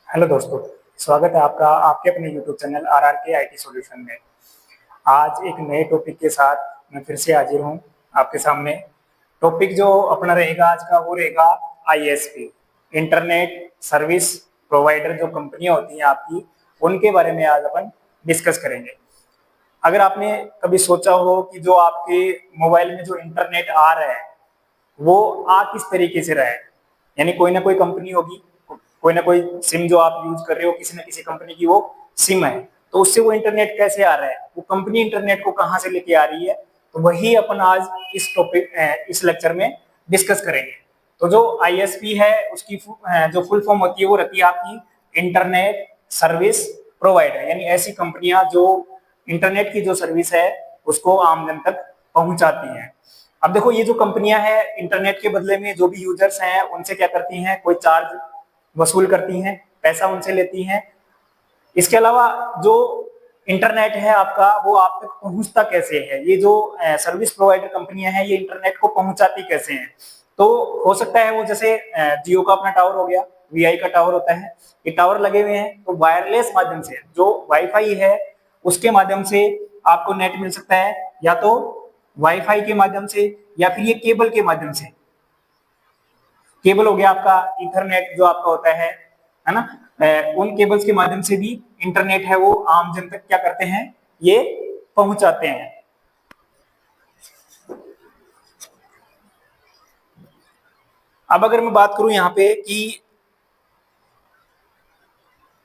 Hello दोस्तों। स्वागत है आपका आपके अपने यूट्यूब चैनल आर के आईटी सॉल्यूशन में। आज एक नए टॉपिक के साथ मैं फिर से हाजिर हूं आपके सामने। टॉपिक जो अपना रहेगा आज का वो रहेगा आईएसपी, इंटरनेट सर्विस प्रोवाइडर। जो कंपनियां होती हैं आपकी, उनके बारे में आज अपन डिस्कस करेंगे। अगर आपने कभी सोचा हो कि जो आपके मोबाइल में जो इंटरनेट आ रहा है वो आ किस तरीके से रहा है, यानी कोई ना कोई कंपनी होगी, कोई ना कोई सिम जो आप यूज कर रहे हो किसी ना किसी कंपनी की वो सिम है, तो उससे वो इंटरनेट कैसे आ रहा है, वो कंपनी इंटरनेट को कहाँ से लेके आ रही है, तो वही अपन आज इस टॉपिक इस लेक्चर में डिस्कस करेंगे। तो जो आईएसपी है उसकी जो फुल फॉर्म होती है वो रहती है आपकी इंटरनेट सर्विस प्रोवाइडर, यानी ऐसी कंपनियां जो इंटरनेट की जो सर्विस है उसको आम जन तक पहुंचाती हैं। अब देखो, ये जो कंपनियां हैं इंटरनेट के बदले में जो भी यूजर्स हैं उनसे क्या करती हैं, कोई चार्ज वसूल करती हैं, पैसा उनसे लेती हैं। इसके अलावा जो इंटरनेट है आपका वो आप तक पहुंचता कैसे है, ये जो सर्विस प्रोवाइडर कंपनियां हैं ये इंटरनेट को पहुंचाती कैसे हैं। तो हो सकता है वो जैसे जियो का अपना टावर हो गया, वीआई का टावर होता है, ये टावर लगे हुए हैं तो वायरलेस माध्यम से जो वाईफाई है उसके माध्यम से आपको नेट मिल सकता है, या तो वाईफाई के माध्यम से या फिर ये केबल के माध्यम से। केबल हो गया आपका इथरनेट जो आपका होता है ना। उन केबल्स के माध्यम से भी इंटरनेट है वो आम जन तक क्या करते हैं, ये पहुंचाते हैं। अब अगर मैं बात करूं यहाँ पे कि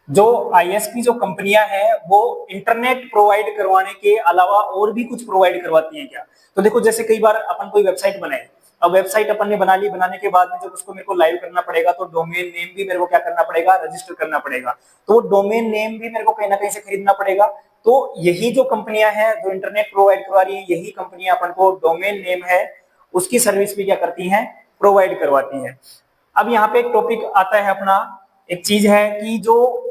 जो आईएसपी जो कंपनियां हैं वो इंटरनेट प्रोवाइड करवाने के अलावा और भी कुछ प्रोवाइड करवाती हैं क्या। तो देखो, जैसे कई बार अपन कोई वेबसाइट बनाए, अब वेबसाइट अपन ने बना ली, बनाने के बाद में जब उसको मेरे को लाइव करना पड़ेगा तो डोमेन नेम भी मेरे को क्या करना पड़ेगा, रजिस्टर करना पड़ेगा। तो वो डोमेन नेम भी मेरे को कहीं ना कहीं से खरीदना पड़ेगा। तो यही जो कंपनियां हैं जो इंटरनेट प्रोवाइड करवा रही है, यही कंपनियां अपन को डोमेन नेम है उसकी सर्विस भी क्या करती हैं, प्रोवाइड करवाती हैं। अब यहाँ पे एक टॉपिक आता है अपना, एक चीज है कि जो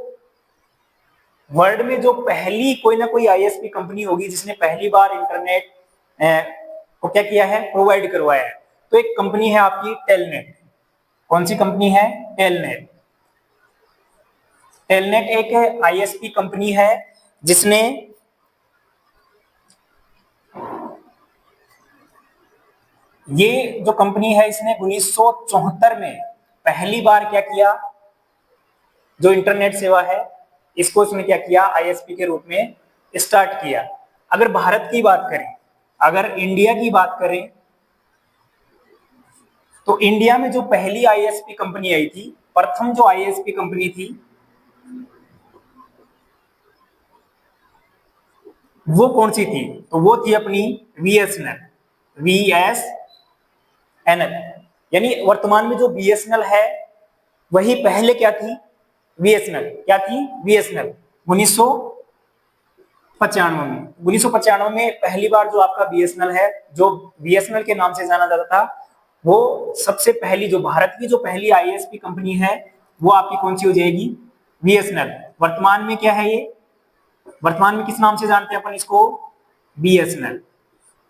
वर्ल्ड में जो पहली कोई ना कोई आईएसपी कंपनी होगी जिसने पहली बार इंटरनेट को क्या किया है, प्रोवाइड करवाया है, तो एक कंपनी है आपकी टेलनेट। कौन सी कंपनी है, टेलनेट। टेलनेट एक आईएसपी कंपनी है जिसने ये जो कंपनी है इसने 1974 में पहली बार क्या किया, जो इंटरनेट सेवा है इसको इसने क्या किया, आईएसपी के रूप में स्टार्ट किया। अगर भारत की बात करें, अगर इंडिया की बात करें, तो इंडिया में जो पहली आईएसपी कंपनी आई थी, प्रथम जो आईएसपी कंपनी थी वो कौन सी थी, तो वो थी अपनी वीएसएनएल। वीएसएनएल यानी वर्तमान में जो बीएसएनएल है वही पहले क्या थी, वीएसएनएल क्या थी, वीएसएनएल 1995 में। 1995 में पहली बार जो आपका बीएसएनएल है, जो बीएसएनएल के नाम से जाना जाता था, वो सबसे पहली जो भारत की जो पहली आईएसपी कंपनी है वो आपकी कौन सी हो जाएगी, बीएसएनएल। वर्तमान में क्या है ये, वर्तमान में किस नाम से जानते हैं अपन इसको, बीएसएनएल।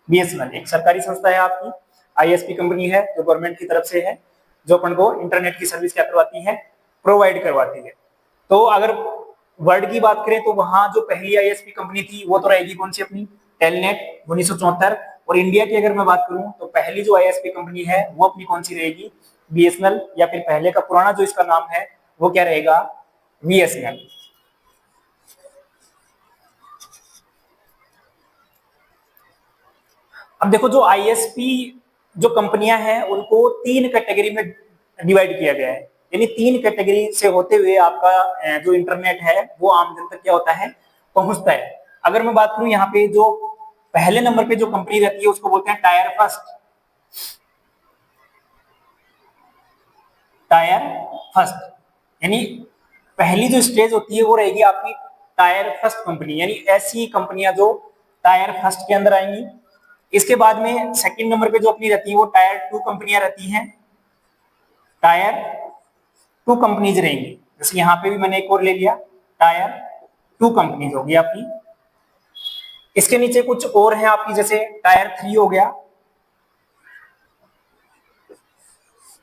बीएसएनएल एक सरकारी संस्था है आपकी, आईएसपी कंपनी है जो गवर्नमेंट की तरफ से है, जो अपन को इंटरनेट की सर्विस क्या करवाती है, प्रोवाइड करवाती है। तो अगर वर्ल्ड की बात करें तो वहां जो पहली आईएसपी कंपनी थी वो तो रहेगी कौन सी, अपनी टेलनेट 1974। और इंडिया की अगर मैं बात करूं तो पहली जो आईएसपी कंपनी है वो अपनी कौन सी रहेगी, बीएसएनएल, या फिर पहले का पुराना जो इसका नाम है वो क्या रहेगा, बीएसएनएल। अब देखो, जो आईएसपी जो कंपनियां हैं उनको तीन कैटेगरी में डिवाइड किया गया है, यानी तीन कैटेगरी से होते हुए आपका जो इंटरनेट है वो आम जन तक क्या होता है, पहुंचता है। अगर मैं बात करूं यहाँ पे जो पहले नंबर पे जो कंपनी रहती है उसको बोलते हैं टायर फर्स्ट। टायर फर्स्ट यानी पहली जो स्टेज होती है वो रहेगी आपकी टायर फर्स्ट कंपनी, यानी ऐसी कंपनियां जो टायर फर्स्ट के अंदर आएंगी। इसके बाद में सेकंड नंबर पे जो अपनी रहती है वो टायर टू कंपनियां रहती हैं, टायर टू कंपनीज रहेंगी। जैसे यहाँ पे भी मैंने एक और ले लिया, टायर टू कंपनीज होगी आपकी। इसके नीचे कुछ और है आपकी, जैसे टायर थ्री हो गया,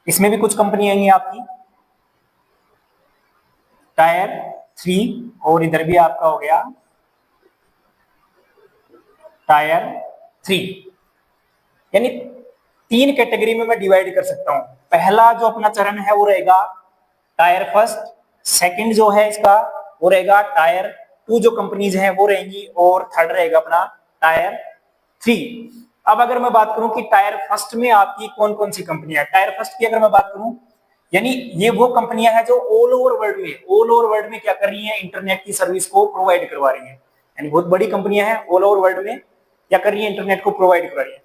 इसमें भी कुछ कंपनी आएंगी आपकी। टायर 3 और इधर भी आपका हो गया टायर 3। यानी 3 कैटेगरी में मैं डिवाइड कर सकता हूं। पहला जो अपना चरण है वो रहेगा टायर फर्स्ट, सेकंड जो है इसका वो रहेगा टायर 2 जो कंपनीज हैं वो रहेंगी, और थर्ड रहेगा अपना टायर 3। अब अगर मैं बात करूं कि टायर फर्स्ट में आपकी कौन कौन सी कंपनियां, टायर फर्स्ट की अगर मैं बात करूं, यानी ये वो कंपनियां हैं जो ऑल ओवर वर्ल्ड में क्या कर रही हैं, इंटरनेट की सर्विस को प्रोवाइड करवा रही हैं। यानी बहुत बड़ी कंपनियां हैं, ऑल ओवर वर्ल्ड में क्या कर रही है, इंटरनेट को प्रोवाइड करवा रही है।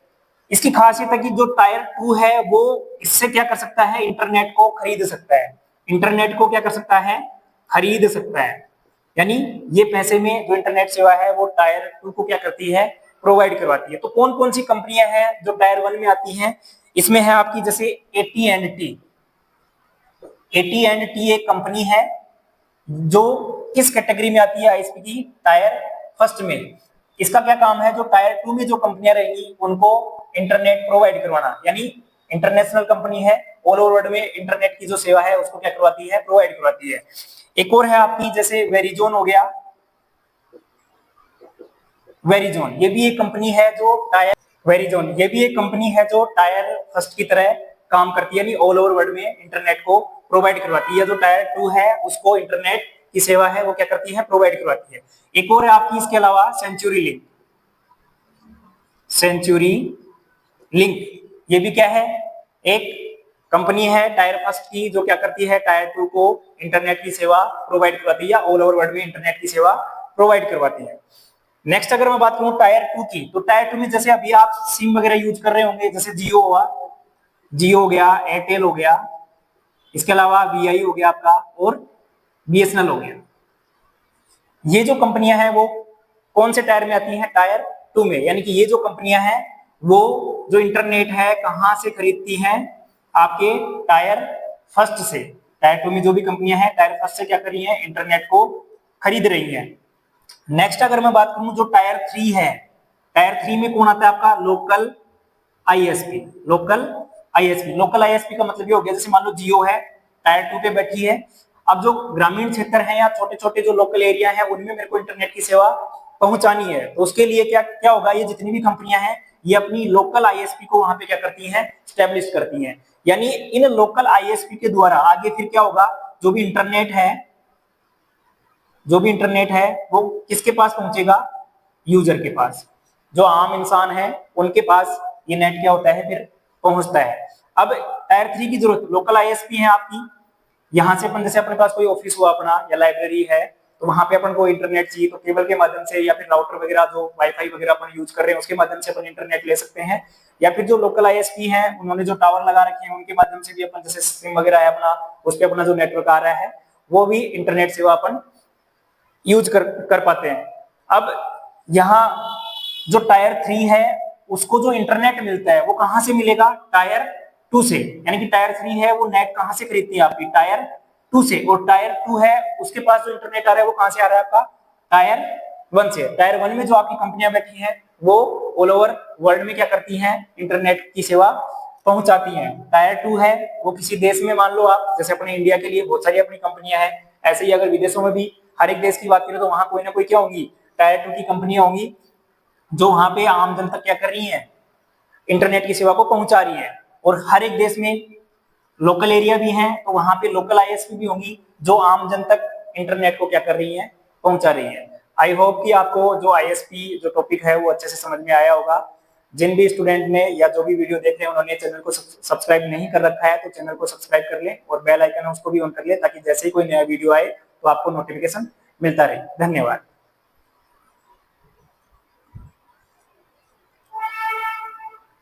इसकी खासियत है कि जो टायर 2 है वो इससे क्या कर सकता है, इंटरनेट को खरीद सकता है, इंटरनेट को क्या कर सकता है, खरीद सकता है। यानी ये पैसे में जो इंटरनेट सेवा है वो टायर 2 को क्या करती है, प्रोवाइड करवाती है। तो कौन कौन सी कंपनियां हैं जो टायर 1 में आती हैं, इसमें है आपकी जैसे AT&T। AT&T एक कंपनी है जो किस कैटेगरी में आती है, आईएसपी की, टायर फर्स्ट में। इसका क्या काम है, जो टायर 2 में जो कंपनियां रहेंगी उनको इंटरनेट प्रोवाइड करवाना, यानी इंटरनेशनल कंपनी है, ऑल ओवर वर्ल्ड में इंटरनेट की जो सेवा है उसको क्या करवाती है, प्रोवाइड करवाती है। एक और है आपकी जैसे वेरिजोन हो गया, वेरिजोन ये भी एक कंपनी है जो टायर, वेरिजोन ये भी एक कंपनी है जो टायर फर्स्ट की तरह काम करती है, यानी ऑल ओवर वर्ल्ड में इंटरनेट को प्रोवाइड करवाती है। जो टायर 2 है उसको इंटरनेट की सेवा है वो क्या करती है, प्रोवाइड करवाती है। एक और है आपकी इसके अलावा सेंचुरी लिंक, सेंचुरी लिंक ये भी क्या है, एक कंपनी है टायर फर्स्ट की जो क्या करती है, टायर 2 को इंटरनेट की सेवा प्रोवाइड करवाती है, या ऑल ओवर वर्ल्ड में इंटरनेट की सेवा प्रोवाइड करवाती है। नेक्स्ट अगर मैं बात करूं टायर 2 की, तो टायर 2 में जैसे अभी आप सिम वगैरह यूज कर रहे होंगे, जैसे जियो हुआ, जियो हो गया, एयरटेल हो गया, इसके अलावा वीआई हो गया आपका, और बीएसएनएल हो गया। ये जो कंपनियां हैं वो कौन से टायर में आती हैं, टायर 2 में। यानी कि ये जो कंपनियां हैं वो जो इंटरनेट है कहां से खरीदती हैं, आपके टायर फर्स्ट से। टायर 2 में जो भी कंपनियां हैं टायर फर्स्ट से क्या कर रही हैं, इंटरनेट को खरीद रही हैं। नेक्स्ट अगर मैं बात करूं जो टायर 3 है, टायर 3 में कौन आता है आपका, लोकल आईएसपी। लोकल आईएसपी का मतलब ये हो गया, जैसे मान लो जियो है, टायर 2 पे बैठी है, अब जो ग्रामीण क्षेत्र है या छोटे छोटे जो लोकल एरिया है उनमें मेरे को इंटरनेट की सेवा पहुंचानी है, तो उसके लिए क्या क्या होगा, ये जितनी भी कंपनियां हैं ये अपनी लोकल आईएसपी को वहां पे क्या करती हैं, स्टैब्लिश करती हैं। यानी इन लोकल आईएसपी के द्वारा आगे फिर क्या होगा, जो भी इंटरनेट है वो किसके पास पहुंचेगा, यूजर के पास, जो आम इंसान है उनके पास ये नेट क्या होता है, फिर पहुंचता है। अब टायर 3 की जरूरत, लोकल आईएसपी है आपकी, यहाँ से अपन जैसे अपने पास कोई ऑफिस हुआ अपना या लाइब्रेरी है, तो वहां पे अपन को इंटरनेट चाहिए, तो केबल के माध्यम से या फिर राउटर वगैरह जो वाईफाई वगैरह अपन यूज कर रहे हैं उसके माध्यम से अपन इंटरनेट ले सकते हैं। या फिर जो लोकल आईएसपी हैं उन्होंने जो टावर लगा रखे हैं उनके माध्यम से भी अपन, जैसे सिम वगैरह है अपना, उस पर अपना जो नेटवर्क आ रहा है वो भी इंटरनेट सेवा अपन यूज कर पाते हैं। अब यहाँ जो टायर 3 है उसको जो इंटरनेट मिलता है वो कहां से मिलेगा, टायर 2 से। यानी कि टायर 3 है वो नेट कहां से खरीदती है, आपकी टायर 2 से, और टायर 2 है उसके पास जो इंटरनेट आ रहा है वो कहां से आ रहा है, आपका टायर 1 से। टायर 1 में जो आपकी कंपनियां बैठी हैं वो ऑल ओवर वर्ल्ड में क्या करती हैं, इंटरनेट की सेवा पहुंचाती हैं। टायर 2 है वो किसी देश में, मान लो आप जैसे अपने इंडिया के लिए बहुत सारी अपनी कंपनियां हैं, ऐसे ही अगर विदेशों में भी हर एक देश की बात करें तो वहां कोई ना कोई क्या होंगी, टायर 2 की कंपनियां होंगी जो वहां पे आम जनता क्या कर रही है, इंटरनेट की सेवा को पहुंचा रही है। और हर एक देश में लोकल एरिया भी हैं तो वहां पे लोकल आईएसपी भी होंगी जो आम जन तक इंटरनेट को क्या कर रही है, पहुंचा रही है। आई होप कि आपको जो आईएसपी जो टॉपिक है वो अच्छे से समझ में आया होगा। जिन भी स्टूडेंट ने या जो भी वीडियो देख रहे हैं उन्होंने चैनल को सब्सक्राइब नहीं कर रखा है तो चैनल को सब्सक्राइब कर ले, और बेल आइकन है उसको भी ऑन कर ले, ताकि जैसे ही कोई नया वीडियो आए तो आपको नोटिफिकेशन मिलता रहे। धन्यवाद।